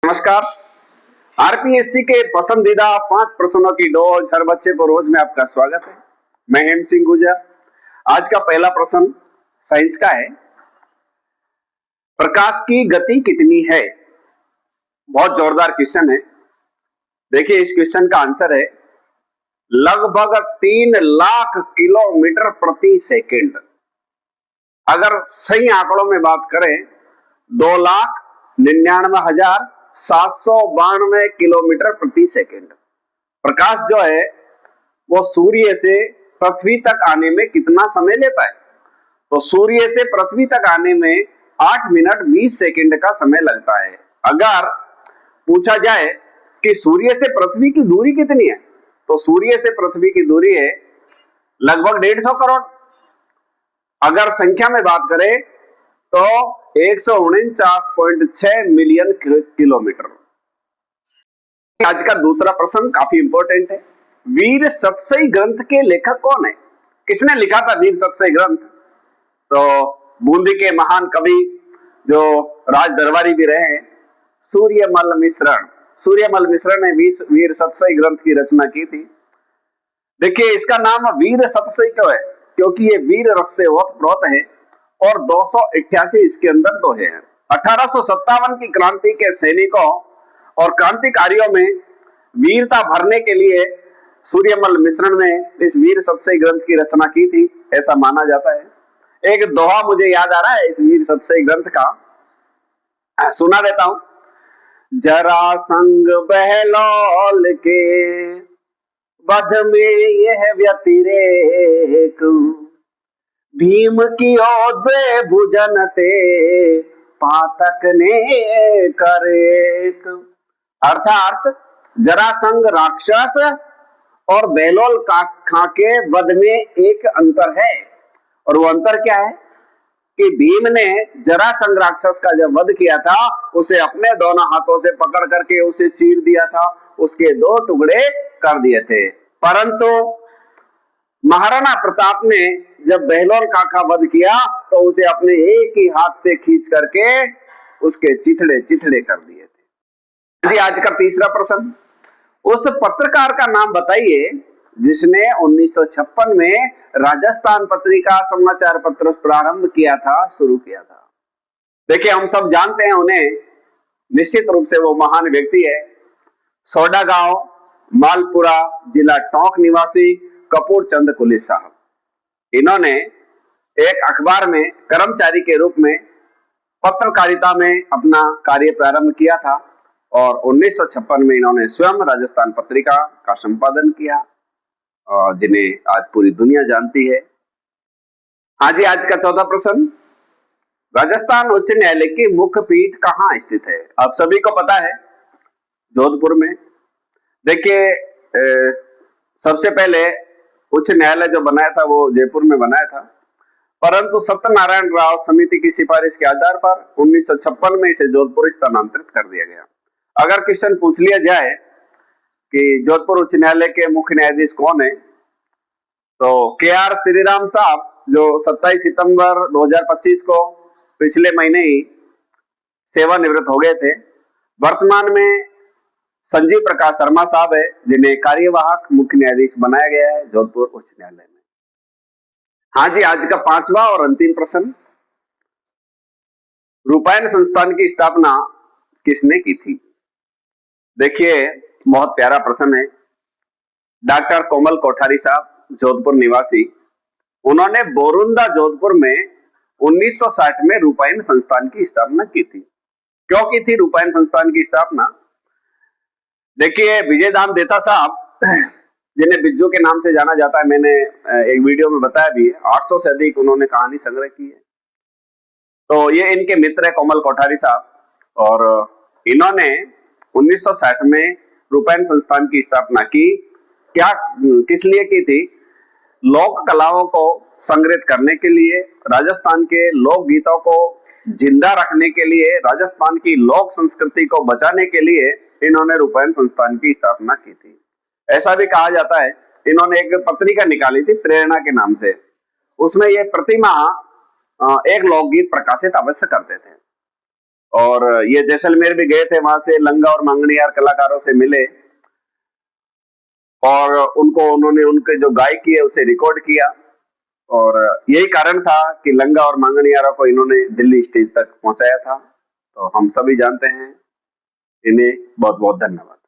नमस्कार। आरपीएससी के पसंदीदा 5 प्रश्नों की डोज हर बच्चे को रोज में आपका स्वागत है। मैं हेम सिंह गुजर। आज का पहला प्रश्न साइंस का है। प्रकाश की गति कितनी है? बहुत जोरदार क्वेश्चन है। देखिए, इस क्वेश्चन का आंसर है लगभग 3 लाख किलोमीटर प्रति सेकंड। अगर सही आंकड़ों में बात करें 2,99,792 किलोमीटर प्रति सेकंड। प्रकाश जो है वो सूर्य से पृथ्वी तक आने में कितना समय लेता है? तो सूर्य से पृथ्वी तक आने में 8 मिनट 20 सेकंड का समय लगता है। अगर पूछा जाए कि सूर्य से पृथ्वी की दूरी कितनी है, तो सूर्य से पृथ्वी की दूरी है लगभग 150 करोड़। अगर संख्या में बात करें तो 149.6 मिलियन किलोमीटर। आज का दूसरा प्रश्न काफी इंपॉर्टेंट है। वीर सतसई ग्रंथ के लेखक कौन है? किसने लिखा था वीर सतसई ग्रंथ? तो बूंदी के महान कवि जो राज दरबारी भी रहे हैं, सूर्यमल मिश्रण। सूर्यमल मिश्रण ने वीर सतसई ग्रंथ की रचना की थी। देखिए, इसका नाम वीर सतसई क्यों है? क्योंकि ये वीर रस से ओतप्रोत है और 288 इसके अंदर दोहे हैं। 1857 की क्रांति के सैनिकों और क्रांतिकारियों में वीरता भरने के लिए सूर्यमल मिश्रण ने इस वीर सतसई ग्रंथ की रचना की थी, ऐसा माना जाता है। एक दोहा मुझे याद आ रहा है इस वीर सतसई ग्रंथ का, सुना देता हूं। जरासंग बहलोल के वध में यह व्यतिरेक, भीम की द्वे भुजन ते पातक ने करेक। अर्थात जरासंग राक्षस और बेलोल खां के वध में एक अंतर है, और वो अंतर क्या है कि भीम ने जरासंग राक्षस का जब वध किया था, उसे अपने दोनों हाथों से पकड़ करके उसे चीर दिया था, उसके 2 टुकड़े कर दिए थे। परंतु महाराणा प्रताप ने जब बहलोल का वध किया तो उसे अपने एक ही हाथ से खींच करके उसके चिथड़े चिथड़े कर दिए थे। जी, आज का तीसरा प्रश्न। उस पत्रकार का नाम बताइए जिसने 1956 में राजस्थान पत्रिका समाचार पत्र प्रारंभ किया था, शुरू किया था। देखिए, हम सब जानते हैं उन्हें, निश्चित रूप से वो महान व्यक्ति है। सोडा गांव, मालपुरा, जिला टोंक निवासी कपूर चंद कुली साहब। इन्होंने एक अखबार में कर्मचारी के रूप में पत्रकारिता में अपना कार्य प्रारंभ किया था और 1956 में इन्होंने स्वयं राजस्थान पत्रिका का संपादन किया, जिन्हें आज पूरी दुनिया जानती है। हाँ जी, आज का चौथा प्रश्न। राजस्थान उच्च न्यायालय की मुख्य पीठ कहाँ स्थित है? आप सभी को पता है, जोधपुर में। देखिए, सबसे पहले उच्च न्यायालय जो बनाया था वो जयपुर में बनाया था, परंतु सत्यनारायण राव समिति की सिफारिश के आधार पर 1956 में इसे जोधपुर स्थानांतरित कर दिया गया। अगर क्वेश्चन पूछ लिया जाए कि जोधपुर उच्च न्यायालय के मुख्य न्यायाधीश कौन है, तो के.आर. श्रीराम साहब, जो 27 सितंबर 2025 को पिछले महीने ही सेवानिवृत्त हो गए थे। वर्तमान में संजीव प्रकाश शर्मा साहब है, जिन्हें कार्यवाहक मुख्य न्यायाधीश बनाया गया है जोधपुर उच्च न्यायालय में। हाँ जी, आज का 5वां और अंतिम प्रश्न। रूपायन संस्थान की स्थापना किसने की थी? देखिए, बहुत प्यारा प्रश्न है। डॉक्टर कोमल कोठारी साहब, जोधपुर निवासी, उन्होंने बोरुंदा जोधपुर में 1960 में रूपायन संस्थान की स्थापना की थी। क्यों की थी रूपायन संस्थान की स्थापना? देखिए, विजय दान देता साहब, जिन्हें बिज्जू के नाम से जाना जाता है, मैंने एक वीडियो में बताया भी है, 800 से अधिक उन्होंने कहानी संग्रह की है। तो ये इनके मित्र है कोमल कोठारी साहब, और इन्होंने 1960 में रूपायन संस्थान की स्थापना की। क्या, किस लिए की थी? लोक कलाओं को संग्रहित करने के लिए, राजस्थान के लोक गीतों को जिंदा रखने के लिए, राजस्थान की लोक संस्कृति को बचाने के लिए इन्होंने रूपायन संस्थान की स्थापना की थी। ऐसा भी कहा जाता है, इन्होंने एक पत्रिका निकाली थी प्रेरणा के नाम से, उसमें ये प्रतिमाह एक लोकगीत प्रकाशित अवश्य करते थे। और ये जैसलमेर भी गए थे, वहां से लंगा और मांगणियार कलाकारों से मिले और उन्होंने उनके जो गायकी है उसे रिकॉर्ड किया। और यही कारण था कि लंगा और मांगणियारों को इन्होंने दिल्ली स्टेज तक पहुंचाया था। तो हम सभी जानते हैं। इन्हें बहुत बहुत धन्यवाद।